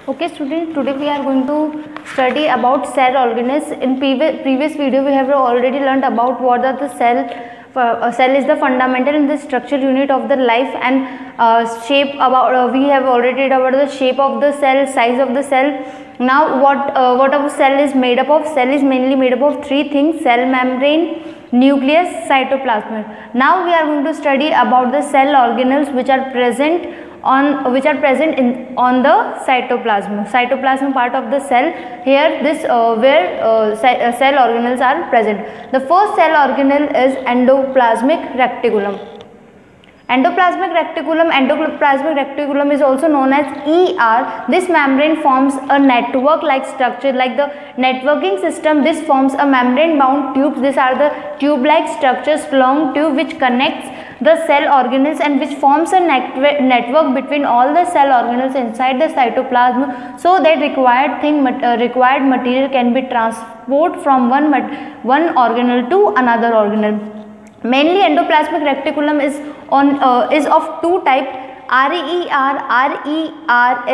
Okay students, today we are going to study about cell organelles. In previous video we have already learned about what are the cell. Cell is the fundamental and the structural unit of the life, and shape about we have already read about the shape of the cell, size of the cell. Now what of cell is made up of? Cell is mainly made up of three things: cell membrane, nucleus, cytoplasm. Now we are going to study about the cell organelles which are present on the cytoplasm part of the cell. Here this where cell organelles are present. The first cell organelle is endoplasmic reticulum. Endoplasmic reticulum is also known as ER. This membrane forms a network-like structure, like the networking system. This forms a membrane-bound tubes. These are the tube-like structures, long tube which connects the cell organelles and which forms a network between all the cell organelles inside the cytoplasm, so that required material can be transported from one organelle to another organelle. Mainly endoplasmic reticulum is of two types: RER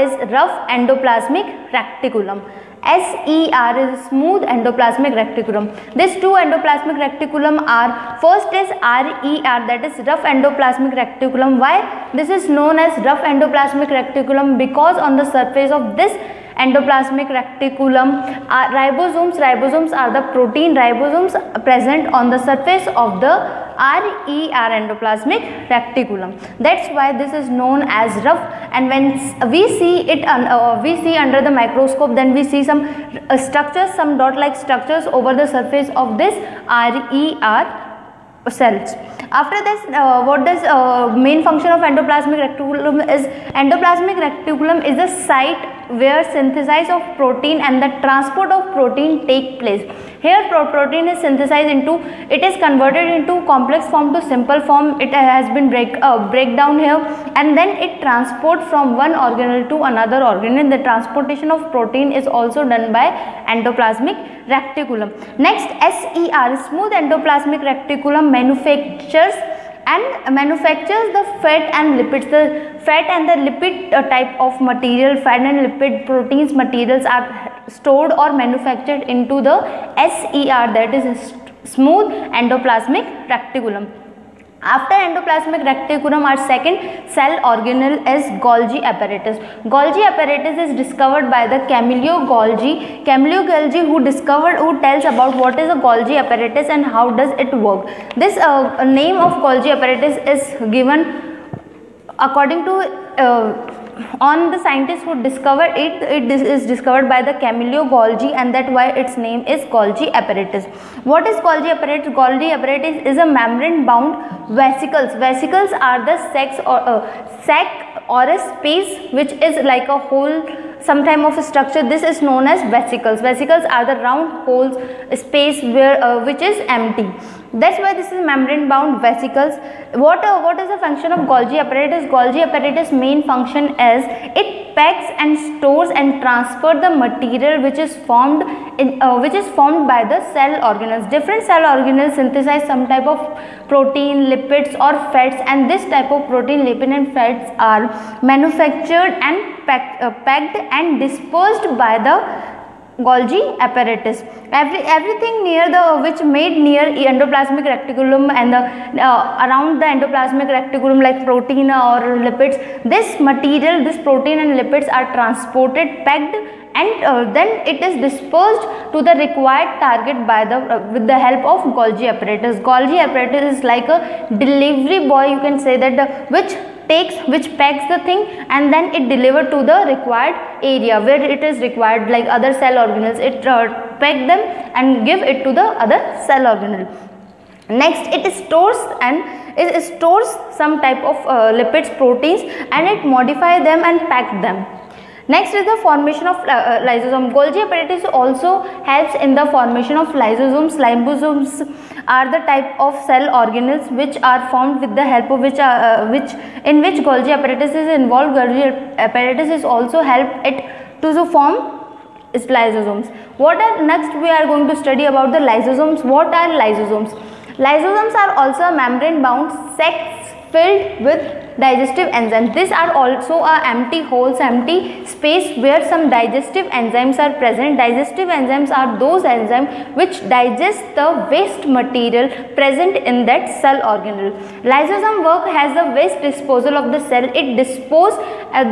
is rough endoplasmic reticulum. SER is smooth endoplasmic reticulum. These two endoplasmic reticulum are, first is RER, that is rough endoplasmic reticulum. Why this is known as rough endoplasmic reticulum? Because on the surface of this endoplasmic reticulum ribosomes are the protein ribosomes present on the surface of the RER endoplasmic reticulum. That's why this is known as rough. And when we see it under the microscope, then we see some structures, some dot-like structures over the surface of this RER cells. After this, what does main function of endoplasmic reticulum is? Endoplasmic reticulum is the site where synthesis of protein and the transport of protein take place. Here protein is synthesized into, it is converted into complex form to simple form. It has been breakdown here, and then it transport from one organelle to another organelle. The transportation of protein is also done by endoplasmic reticulum. Next, SER, smooth endoplasmic reticulum, manufactures the fat and lipids. The fat and the lipid type of material, fat and lipid proteins materials are stored or manufactured into the SER, that is smooth endoplasmic reticulum. After endoplasmic reticulum, our second cell organelle is Golgi apparatus. Golgi apparatus is discovered by the Camillo Golgi. Camillo Golgi, who tells about what is a Golgi apparatus and how does it work. This name of Golgi apparatus is given according to on the scientist who discovered it. It is discovered by the Camillo Golgi, and that why its name is Golgi apparatus. What is Golgi apparatus? Golgi apparatus is a membrane bound vesicles. Vesicles are the sac or a space which is like a hole, some type of a structure. This is known as vesicles. Vesicles are the round holes, space where which is empty. That's why this is membrane bound vesicles. What is the function of Golgi apparatus? Golgi apparatus main function is it packs and stores and transfer the material which is formed by the cell organelles. Different cell organelles synthesize some type of protein, lipids or fats, and this type of protein, lipid and fats are manufactured and packed and dispersed by the Golgi apparatus. Everything near which made near endoplasmic reticulum and around the endoplasmic reticulum, like protein or lipids, this material, this protein and lipids are transported, packed, and then it is dispersed to the required target by with the help of Golgi apparatus. Golgi apparatus is like a delivery boy, you can say that, which packs the thing and then it delivered to the required area where it is required, like other cell organelles. It pack them and give it to the other cell organelle. Next, it stores some type of lipids, proteins, and it modify them and pack them. Next is the formation of lysosome. Golgi apparatus also helps in the formation of lysosomes. Lysosomes are the type of cell organelles which are formed with the help of which Golgi apparatus is involved. Golgi apparatus is also help it to form lysosomes. Next we are going to study about the lysosomes. What are lysosomes? Lysosomes are also membrane bound sacs filled with digestive enzymes. These are also empty holes, empty space space where some digestive enzymes are present. Digestive enzymes are those enzymes which digest the waste material present in that cell organelle. Lysosome work has the waste disposal of the cell. It disposes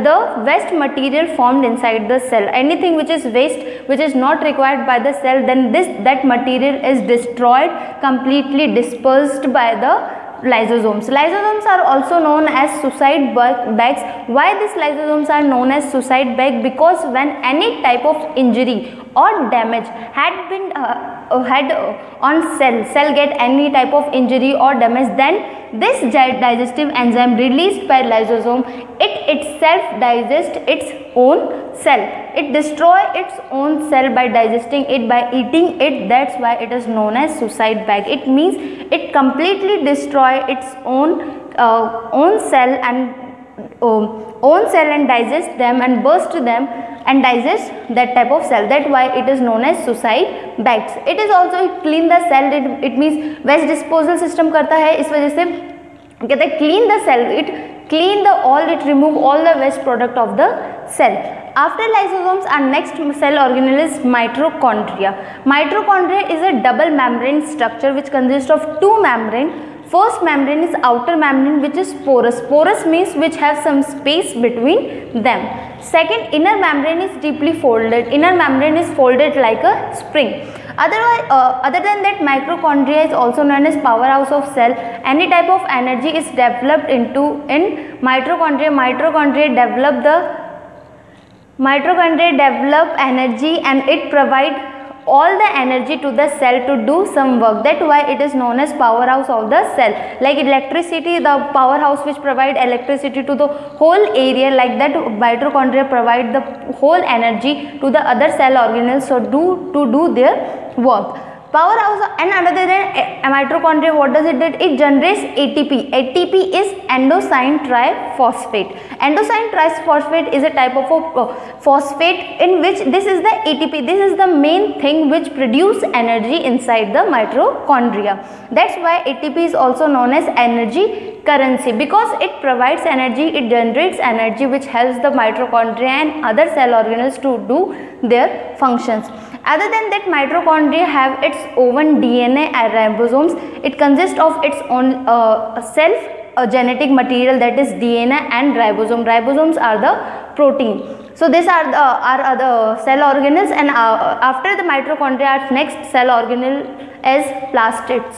the waste material formed inside the cell. Anything which is waste, which is not required by the cell, then that material is destroyed, completely dispersed by the lysosomes. Lysosomes are also known as suicide bags. Why these lysosomes are known as suicide bag? Because when any type of injury or damage had been on cell get any type of injury or damage, then this digestive enzyme released by lysosome, it itself digests its own cell. It destroys its own cell by digesting it, by eating it. That's why it is known as suicide bag. It means it completely destroys its own cell and digest them and burst them and digest that type of cell. That's why it is known as suicide bags. It is also clean the cell. It means waste disposal system करता है, इस वजह से कहते हैं clean the cell. It remove all the waste product of the cell. After lysosomes, our next cell organelle is mitochondria. Mitochondria is a double membrane structure which consists of two membranes. First membrane is outer membrane, which is porous. Porous means which have some space between them. Second, inner membrane is deeply folded. Inner membrane is folded like a spring. Other than that, mitochondria is also known as powerhouse of cell. Any type of energy is developed in mitochondria. Mitochondria develop energy and it provide all the energy to the cell to do some work. That's why it is known as powerhouse of the cell. Like electricity, the powerhouse which provide electricity to the whole area, like that mitochondria provide the whole energy to the other cell organelles to do their work. Powerhouse, and other than mitochondria, what does it do? It generates ATP. ATP is endocyne triphosphate. Endocyne triphosphate is a type of phosphate in which this is the ATP. This is the main thing which produce energy inside the mitochondria. That's why ATP is also known as energy currency, because it provides energy, it generates energy which helps the mitochondria and other cell organelles to do their functions. Other than that, mitochondria have its own DNA and ribosomes. It consists of its own genetic material, that is DNA and ribosome. Ribosomes are the protein. So these are the cell organelles, and after the mitochondria, our next cell organelle is plastids.